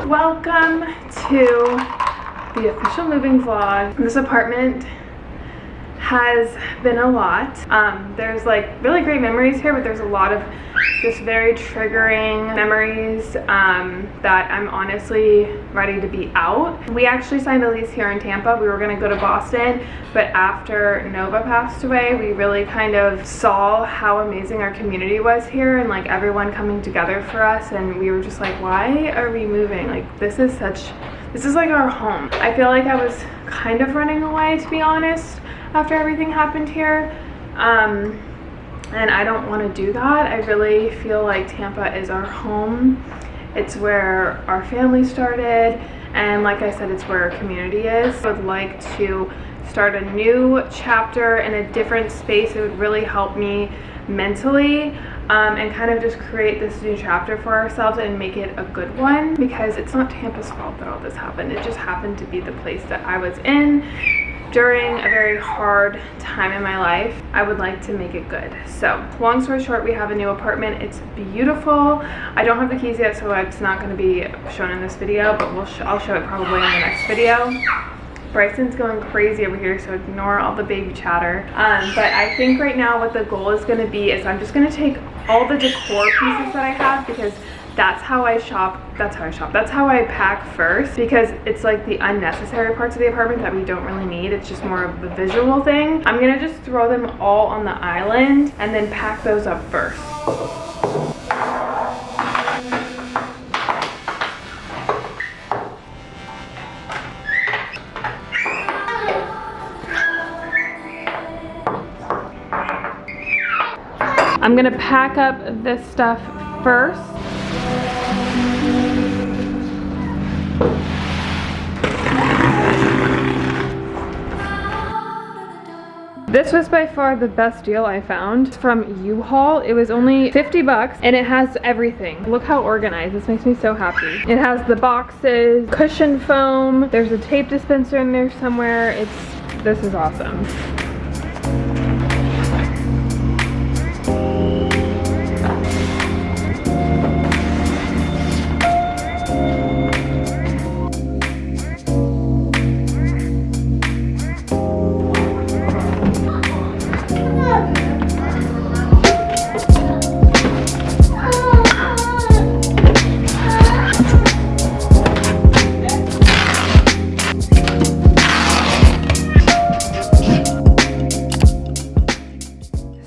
Welcome to the official moving vlog. This apartment has been a lot. There's like really great memories here, but there's a lot of just very triggering memories that I'm honestly ready to be out. We actually signed a lease here in Tampa. We were gonna go to Boston, but after Nova passed away, we really kind of saw how amazing our community was here and like everyone coming together for us, and we were just like, why are we moving? Like this is like our home. I feel like I was kind of running away, to be honest, after everything happened here. And I don't want to do that. I really feel like Tampa is our home. It's where our family started, and like I said, it's where our community is. I would like to start a new chapter in a different space. It would really help me mentally and kind of just create this new chapter for ourselves and make it a good one, because it's not Tampa's fault that all this happened. It just happened to be the place that I was in during a very hard time in my life. I would like to make it good. So long story short, we have a new apartment. It's beautiful. I don't have the keys yet, so it's not going to be shown in this video, but I'll show it probably in the next video. Bryson's going crazy over here, so ignore all the baby chatter. But I think right now what the goal is going to be is I'm just going to take all the decor pieces that I have, because that's how I shop. That's how I pack first, because it's like the unnecessary parts of the apartment that we don't really need. It's just more of a visual thing. I'm gonna just throw them all on the island and then pack those up first. I'm gonna pack up this stuff first. This was by far the best deal I found from U-Haul. It was only 50 bucks and it has everything. Look how organized. This makes me so happy. It has the boxes, cushion foam, there's a tape dispenser in there somewhere. This is awesome.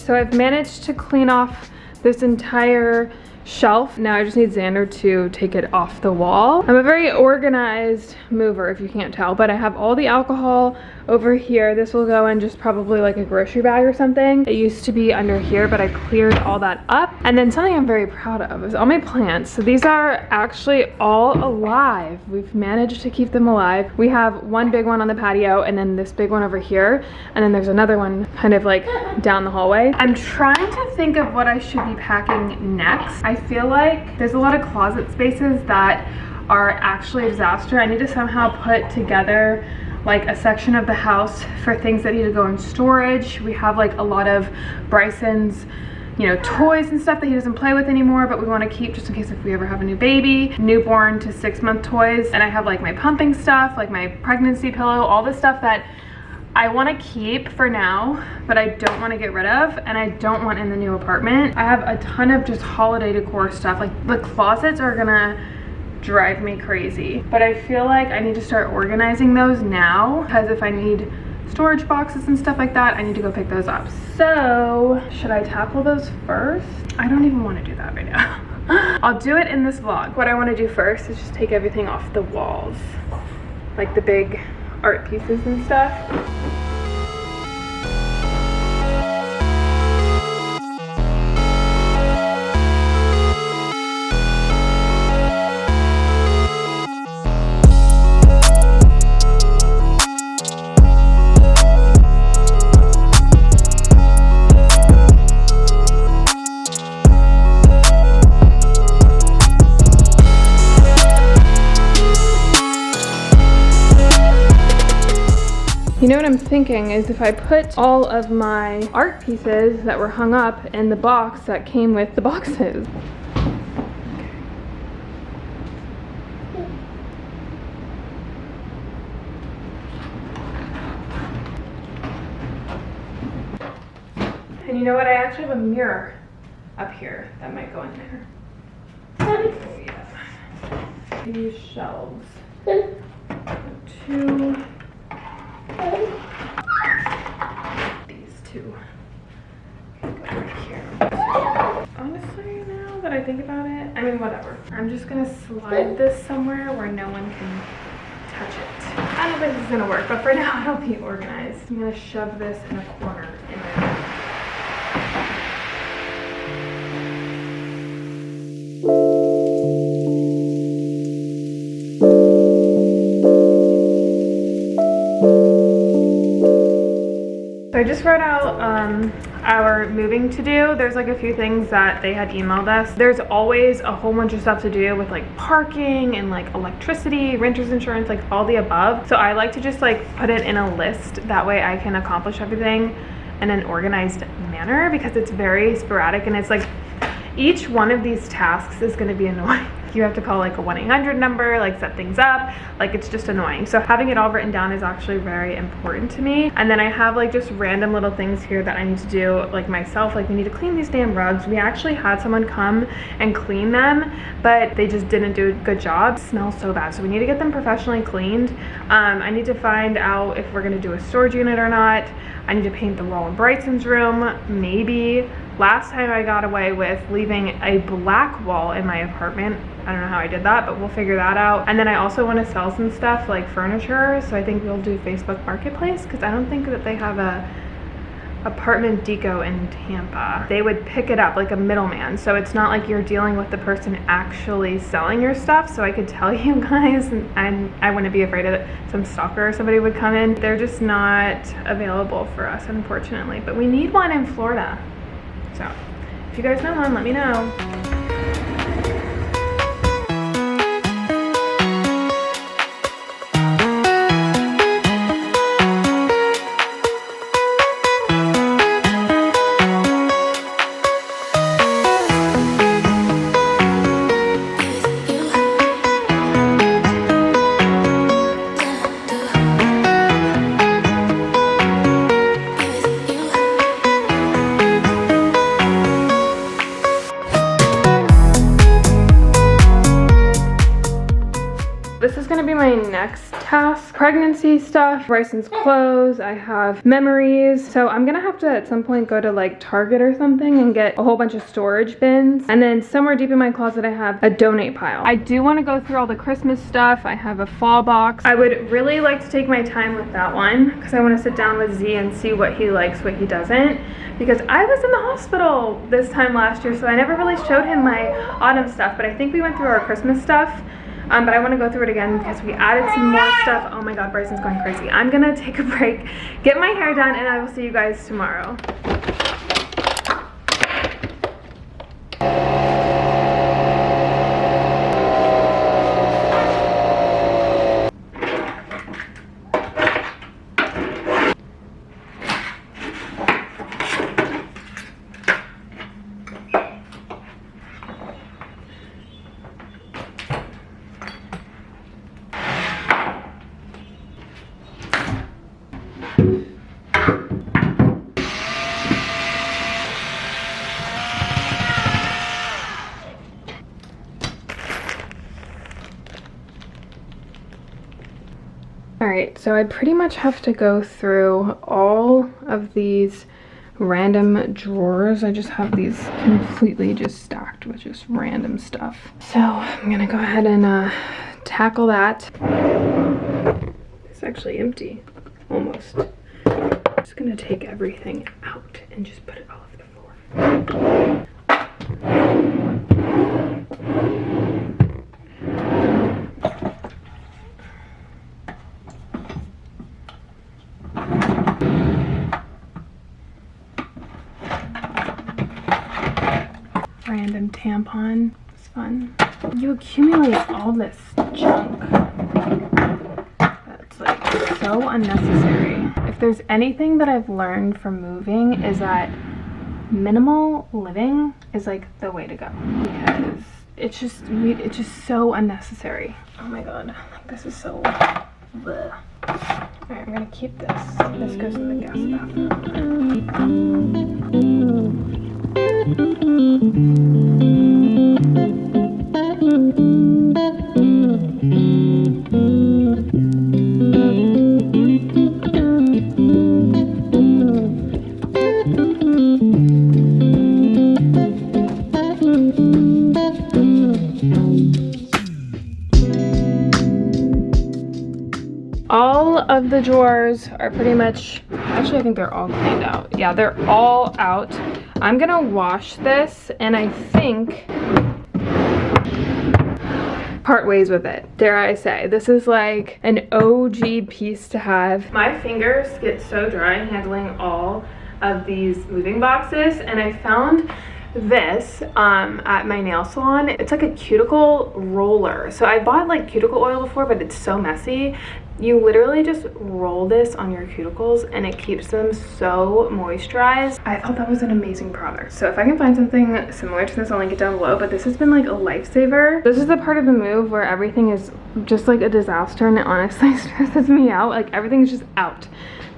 So I've managed to clean off this entire shelf. Now I just need Xander to take it off the wall. I'm a very organized mover, if you can't tell, but I have all the alcohol over here. This will go in just probably like a grocery bag or something. It used to be under here, but I cleared all that up. And then something I'm very proud of is all my plants. So these are actually all alive. We've managed to keep them alive. We have one big one on the patio and then this big one over here. And then there's another one kind of like down the hallway. I'm trying to think of what I should be packing next. I feel like there's a lot of closet spaces that are actually a disaster. I need to somehow put together like a section of the house for things that need to go in storage. We have like a lot of Bryson's, you know, toys and stuff that he doesn't play with anymore, but we want to keep just in case if we ever have a new baby, newborn to 6-month toys. And I have like my pumping stuff, like my pregnancy pillow, all the stuff that I want to keep for now, but I don't want to get rid of, and I don't want in the new apartment. I have a ton of just holiday decor stuff. Like the closets are gonna drive me crazy, but I feel like I need to start organizing those now, because if I need storage boxes and stuff like that, I need to go pick those up. So should I tackle those first? I don't even want to do that right now. I'll do it in this vlog. What I want to do first is just take everything off the walls, like the big art pieces and stuff. You know what I'm thinking is if I put all of my art pieces that were hung up in the box that came with the boxes. you know what? I actually have a mirror up here that might go in there. Oh yeah. These shelves. 2. These 2. Go right here. Honestly, now that I think about it, I mean, whatever. I'm just gonna slide this somewhere where no one can touch it. I don't think this is gonna work, but for now it'll be organized. I'm gonna shove this in a corner in my room. So I just wrote out our moving to do. There's like a few things that they had emailed us. There's always a whole bunch of stuff to do with like parking and like electricity, renter's insurance, like all the above. So I like to just like put it in a list. That way I can accomplish everything in an organized manner, because it's very sporadic and it's like each one of these tasks is going to be annoying. You have to call like a 1-800 number, like set things up, like it's just annoying. So having it all written down is actually very important to me. And then I have like just random little things here that I need to do like myself. Like we need to clean these damn rugs. We actually had someone come and clean them, but they just didn't do a good job. It smells so bad. So we need to get them professionally cleaned. I need to find out if we're gonna do a storage unit or not. I need to paint the wall in Bryson's room, maybe. Last time I got away with leaving a black wall in my apartment. I don't know how I did that, but we'll figure that out. And then I also want to sell some stuff like furniture, so I think we'll do Facebook Marketplace, because I don't think that they have a apartment deco in Tampa. They would pick it up like a middleman, so it's not like you're dealing with the person actually selling your stuff. So I could tell you guys, and I wouldn't be afraid of some stalker or somebody would come in. They're just not available for us, unfortunately, but we need one in Florida. So if you guys know one, let me know. This is gonna be my next task. Pregnancy stuff, Bryson's clothes, I have memories. So I'm gonna have to at some point go to like Target or something and get a whole bunch of storage bins. And then somewhere deep in my closet I have a donate pile. I do wanna go through all the Christmas stuff. I have a fall box. I would really like to take my time with that one because I wanna sit down with Z and see what he likes, what he doesn't. Because I was in the hospital this time last year, so I never really showed him my autumn stuff, but I think we went through our Christmas stuff. But I want to go through it again because we added some more stuff. Oh my god, Bryson's going crazy. I'm gonna take a break, get my hair done, and I will see you guys tomorrow. Alright, so I pretty much have to go through all of these random drawers. I just have these completely just stacked with just random stuff. So I'm gonna go ahead and tackle that. It's actually empty, almost. I'm just gonna take everything out and just put it all over the floor. Random tampon. It's fun. You accumulate all this junk that's like so unnecessary. If there's anything that I've learned from moving is that minimal living is like the way to go, because it's just so unnecessary. Oh my god, like this is so bleh. Alright, I'm gonna keep this. This goes in the guest bathroom. All of the drawers are pretty much, actually I think they're all cleaned out. Yeah, they're all out. I'm gonna wash this and I think part ways with it, dare I say. This is like an OG piece to have. My fingers get so dry handling all of these moving boxes, and I found this at my nail salon. It's like a cuticle roller. So I bought like cuticle oil before, but it's so messy. You literally just roll this on your cuticles and it keeps them so moisturized. I thought that was an amazing product. So if I can find something similar to this, I'll link it down below, but this has been like a lifesaver. This is the part of the move where everything is just like a disaster, and it honestly stresses me out. Like everything's just out.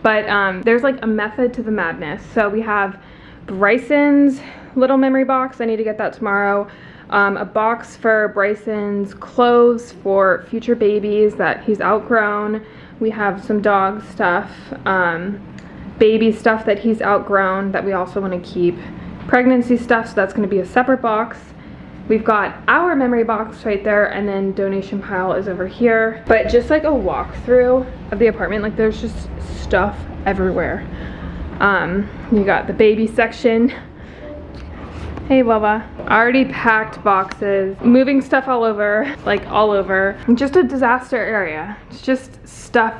But there's like a method to the madness. So we have Bryson's little memory box. I need to get that tomorrow. A box for Bryson's clothes for future babies that he's outgrown. We have some dog stuff, baby stuff that he's outgrown that we also want to keep. Pregnancy stuff, so that's going to be a separate box. We've got our memory box right there, and then donation pile is over here. But just like a walkthrough of the apartment, like there's just stuff everywhere. You got the baby section. Hey Bubba. Already packed boxes, moving stuff all over, like all over. Just a disaster area. It's just stuff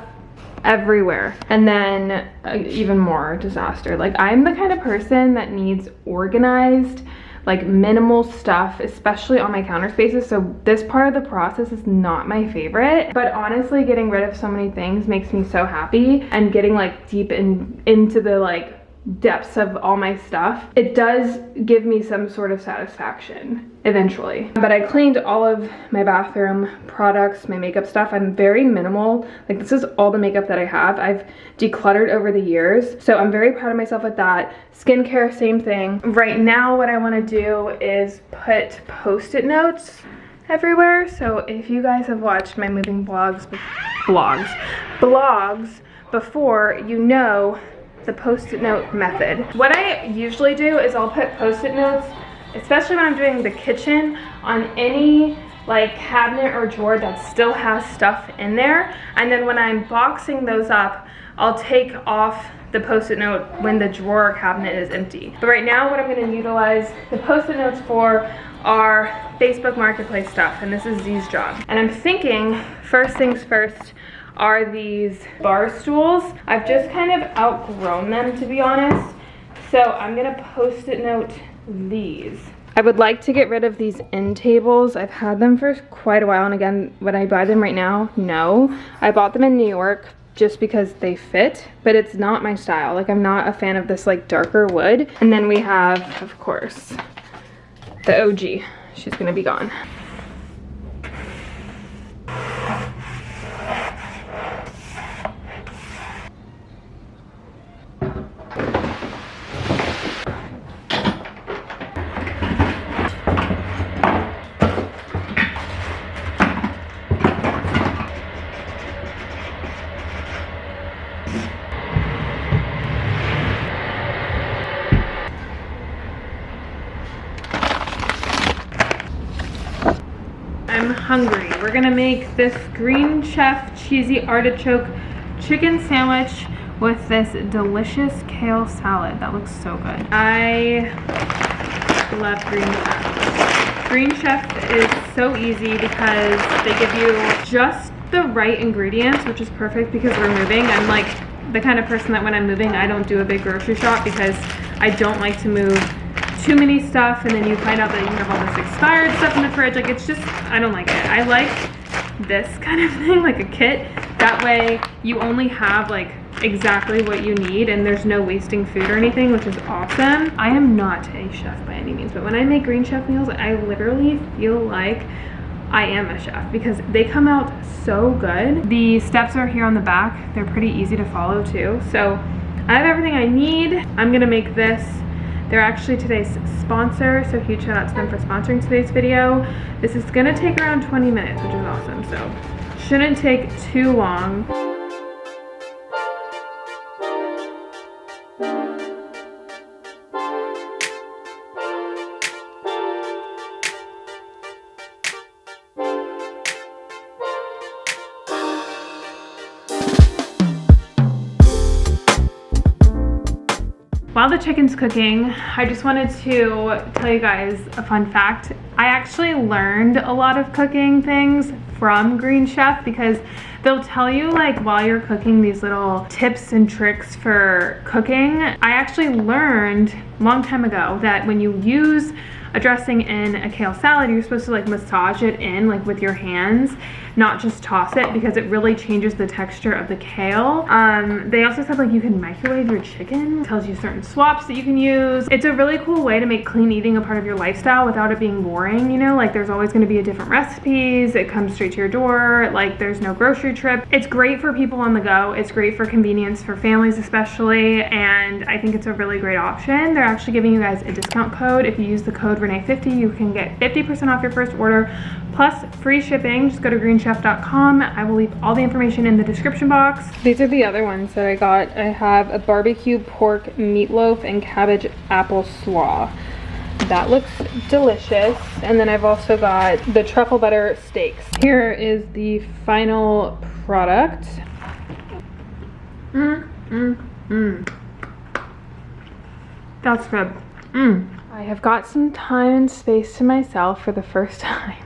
everywhere. And then even more disaster. Like I'm the kind of person that needs organized, like minimal stuff, especially on my counter spaces. So this part of the process is not my favorite, but honestly getting rid of so many things makes me so happy, and getting like deep into the like depths of all my stuff, it does give me some sort of satisfaction eventually. But I cleaned all of my bathroom products, my makeup stuff. I'm very minimal. Like this is all the makeup that I have. I've decluttered over the years, so I'm very proud of myself with that. Skincare, same thing. Right now what I want to do is put post-it notes everywhere. So if you guys have watched my moving blogs before, you know the post-it note method. What I usually do is I'll put post-it notes, especially when I'm doing the kitchen, on any like cabinet or drawer that still has stuff in there, and then when I'm boxing those up, I'll take off the post-it note when the drawer or cabinet is empty. But right now what I'm going to utilize the post-it notes for are Facebook Marketplace stuff, and this is Z's job. And I'm thinking, first things first, are these bar stools. I've just kind of outgrown them, to be honest. So I'm gonna post-it note these. I would like to get rid of these end tables. I've had them for quite a while, and again, would I buy them right now? No. I bought them in New York just because they fit, but it's not my style. Like I'm not a fan of this like darker wood. And then we have, of course, the OG. She's gonna be gone. I'm hungry. We're gonna make this Green Chef cheesy artichoke chicken sandwich with this delicious kale salad. That looks so good. I love Green Chef. Green Chef is so easy because they give you just the right ingredients, which is perfect because we're moving. I'm like the kind of person that when I'm moving, I don't do a big grocery shop because I don't like to move too many stuff and then you find out that you have all this expired stuff in the fridge. Like it's just, I don't like it. I like this kind of thing, like a kit. That way you only have like exactly what you need and there's no wasting food or anything, which is awesome. I am not a chef by any means, but when I make Green Chef meals, I literally feel like I am a chef because they come out so good. The steps are here on the back. They're pretty easy to follow too. So I have everything I need. I'm gonna make this They're actually today's sponsor, so huge shout out to them for sponsoring today's video. This is gonna take around 20 minutes, which is awesome, so shouldn't take too long. While the chicken's cooking, I just wanted to tell you guys a fun fact. I actually learned a lot of cooking things from Green Chef because they'll tell you like while you're cooking these little tips and tricks for cooking. I actually learned a long time ago that when you use a dressing in a kale salad, you're supposed to like massage it in like with your hands, not just toss it, because it really changes the texture of the kale. They also said like you can microwave your chicken. It tells you certain swaps that you can use. It's a really cool way to make clean eating a part of your lifestyle without it being boring, you know, like there's always gonna be a different recipes. It comes straight to your door. Like there's no grocery trip. It's great for people on the go. It's great for convenience for families especially. And I think it's a really great option. They're actually giving you guys a discount code. If you use the code Renee50, you can get 50% off your first order plus free shipping. Just go to greenchef.com. I will leave all the information in the description box. These are the other ones that I got. I have a barbecue pork meatloaf and cabbage apple slaw. That looks delicious. And then I've also got the truffle butter steaks. Here is the final product. That's good. I have got some time and space to myself for the first time.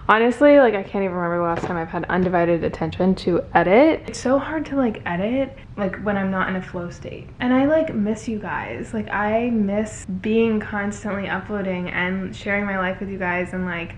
Honestly, like I can't even remember the last time I've had undivided attention to edit. It's so hard to like edit like when I'm not in a flow state. And I like miss you guys. Like I miss being constantly uploading and sharing my life with you guys and like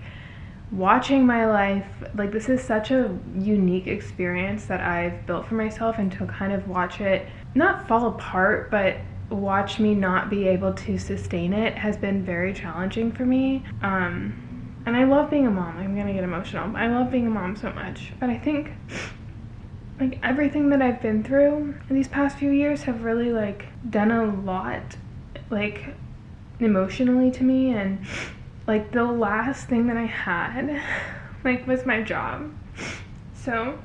watching my life. Like this is such a unique experience that I've built for myself, and to kind of watch it not fall apart, but watch me not be able to sustain it has been very challenging for me. And I love being a mom. I'm gonna get emotional. I love being a mom so much. But I think like everything that I've been through in these past few years have really like done a lot like emotionally to me. And like the last thing that I had like was my job. So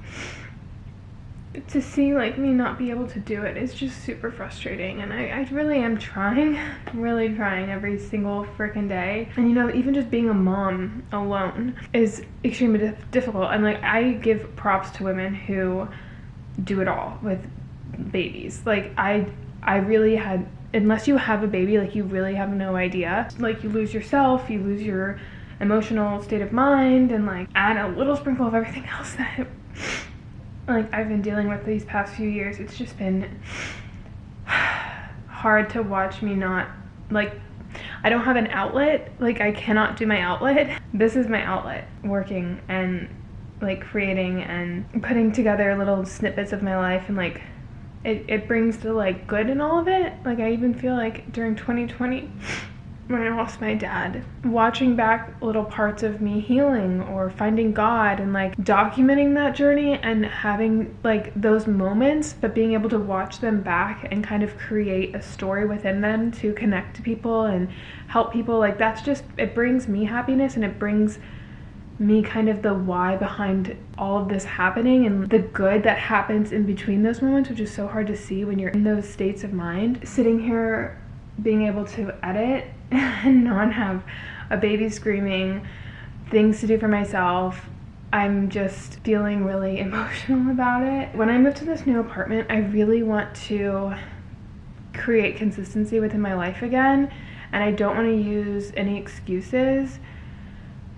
to see like me not be able to do it is just super frustrating, and I really am trying. I'm really trying every single freaking day. And you know, even just being a mom alone is extremely difficult. And like I give props to women who do it all with babies. Like I really had, unless you have a baby, like you really have no idea. Like you lose yourself, you lose your emotional state of mind, and like add a little sprinkle of everything else that like I've been dealing with these past few years. It's just been hard to watch me not, like, I don't have an outlet. Like I cannot do my outlet. This is my outlet, working and like creating and putting together little snippets of my life, and like it brings the like good in all of it. Like I even feel like during 2020 when I lost my dad, watching back little parts of me healing or finding God and like documenting that journey and having like those moments, but being able to watch them back and kind of create a story within them to connect to people and help people, like that's just, it brings me happiness, and it brings me kind of the why behind all of this happening and the good that happens in between those moments, which is so hard to see when you're in those states of mind. Sitting here being able to edit and not have a baby screaming, things to do for myself, I'm just feeling really emotional about it. When I move to this new apartment, I really want to create consistency within my life again, and I don't want to use any excuses,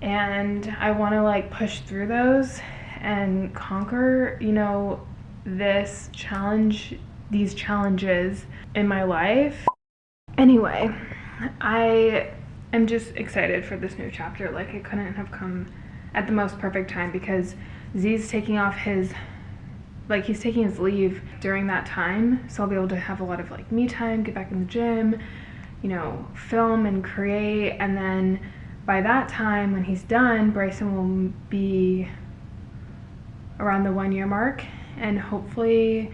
and I want to like push through those and conquer, you know, this challenge, these challenges in my life. Anyway, I am just excited for this new chapter. Like it couldn't have come at the most perfect time, because Z's taking off his, like he's taking his leave during that time, so I'll be able to have a lot of like me time, get back in the gym, you know, film and create. And then by that time when he's done, Bryson will be around the 1 year mark, and hopefully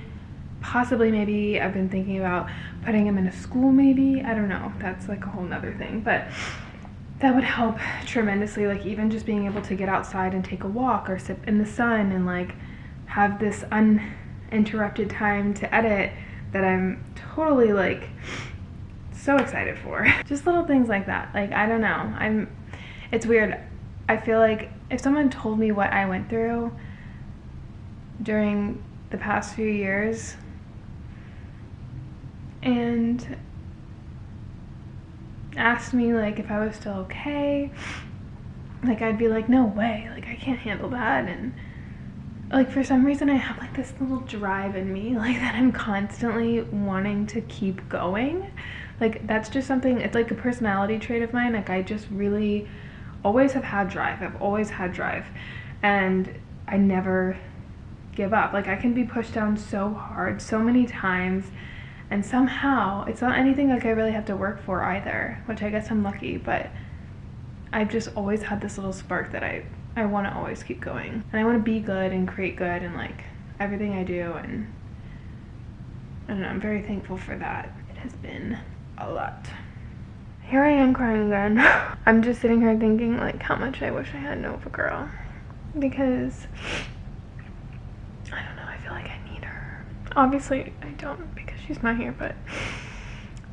possibly maybe I've been thinking about putting him in a school maybe. I don't know. That's like a whole nother thing. But that would help tremendously. Like even just being able to get outside and take a walk or sit in the sun and like have this uninterrupted time to edit that I'm totally like so excited for. Just little things like that. Like, I don't know. It's weird. I feel like if someone told me what I went through during the past few years and asked me like if I was still okay, like I'd be like, no way, like I can't handle that. And like for some reason I have like this little drive in me, like that I'm constantly wanting to keep going. Like that's just something, it's like a personality trait of mine. Like I just really always have had drive. I've always had drive and I never give up. Like I can be pushed down so hard so many times and somehow it's not anything like I really have to work for either, which I guess I'm lucky, but I've just always had this little spark that I want to always keep going. And I want to be good and create good and like everything I do, and I don't know, I'm very thankful for that. It has been a lot. Here I am crying again. I'm just sitting here thinking like how much I wish I had Nova Girl, because I don't know, I feel like I need her. Obviously I don't because she's not here, but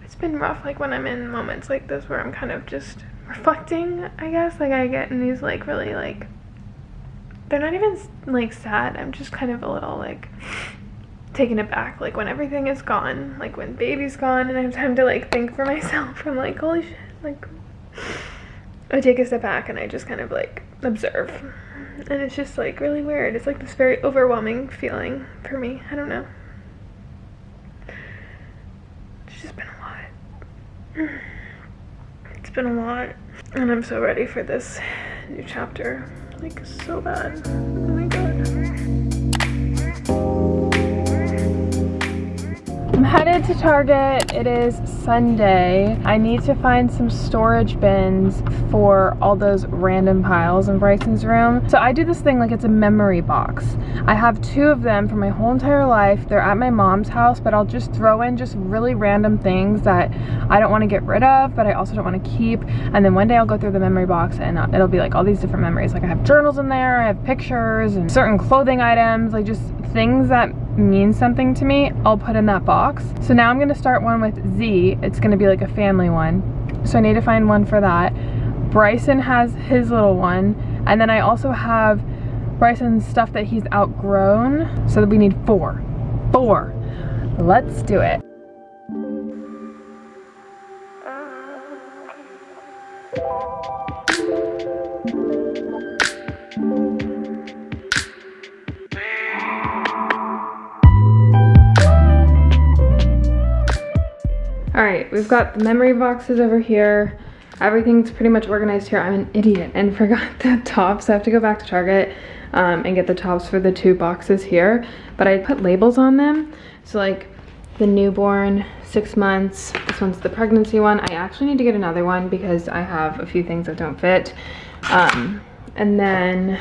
it's been rough like when I'm in moments like this where I'm kind of just reflecting, I guess. Like I get in these like really like, they're not even like sad, I'm just kind of a little like taken aback, like when everything is gone, like when baby's gone and I have time to like think for myself. I'm like, holy shit, like I take a step back and I just kind of like observe, and it's just like really weird. It's like this very overwhelming feeling for me. I don't know, it's just been a lot. It's been a lot and I'm so ready for this new chapter, like so bad. Oh my god. I'm headed to Target. It is Sunday. I need to find some storage bins for all those random piles in Bryson's room. So I do this thing like it's a memory box. I have 2 of them for my whole entire life. They're at my mom's house, but I'll just throw in just really random things that I don't want to get rid of, but I also don't want to keep. And then one day I'll go through the memory box and it'll be like all these different memories. Like I have journals in there, I have pictures and certain clothing items, like just things that mean something to me, I'll put in that box. So now I'm gonna start one with Z. It's gonna be like a family one. So I need to find one for that. Bryson has his little one. And then I also have Bryson's stuff that he's outgrown. So we need 4. 4. Let's do it. Alright, we've got the memory boxes over here. Everything's pretty much organized here. I'm an idiot and forgot the tops. I have to go back to Target and get the tops for the 2 boxes here. But I put labels on them. So like the newborn, 6 months. This one's the pregnancy one. I actually need to get another one because I have a few things that don't fit. And then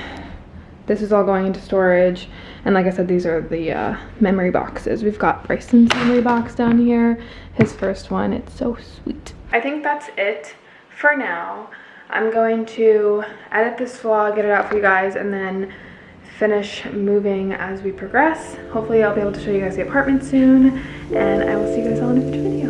this is all going into storage. And like I said, these are the memory boxes. We've got Bryson's memory box down here. His first one, it's so sweet. I think that's it for now. I'm going to edit this vlog, get it out for you guys, and then finish moving as we progress. Hopefully I'll be able to show you guys the apartment soon, and I will see you guys all in a future video.